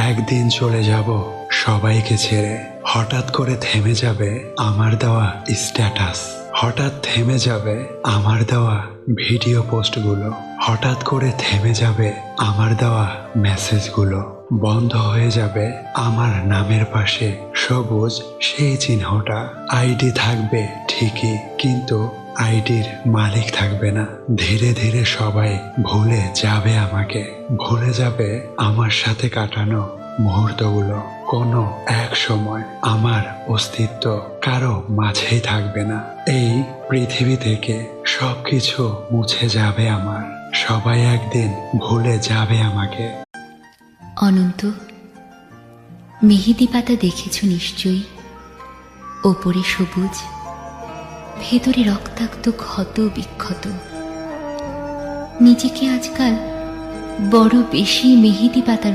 একদিন চলে যাব সবাইকে ছেড়ে। হঠাৎ করে থেমে যাবে আমার দেওয়া স্ট্যাটাস, হঠাৎ থেমে যাবে আমার দেওয়া ভিডিও পোস্টগুলো, হঠাৎ করে থেমে যাবে আমার দেওয়া মেসেজগুলো। বন্ধ হয়ে যাবে আমার নামের পাশে সবুজ সেই চিহ্নটা। আইডি থাকবে ঠিকই, কিন্তু আইডির মালিক থাকবে না। ধীরে ধীরে সবাই ভুলে যাবে আমাকে, ভুলে যাবে আমার সাথে কাটানো মুহূর্তগুলো। কোনো এক সময় আমার অস্তিত্ব কারো মাঝেই থাকবে না। এই পৃথিবী থেকে সবকিছু মুছে যাবে আমার, সবাই একদিন ভুলে যাবে আমাকে। অনন্ত, মেহেদি পাতা দেখেছ নিশ্চয়ই, ওপরে সবুজ, ভেতরে রক্তাক্ত ক্ষত বিক্ষত। নিজেকে আজকাল বড় বেশি মেহেদি পাতার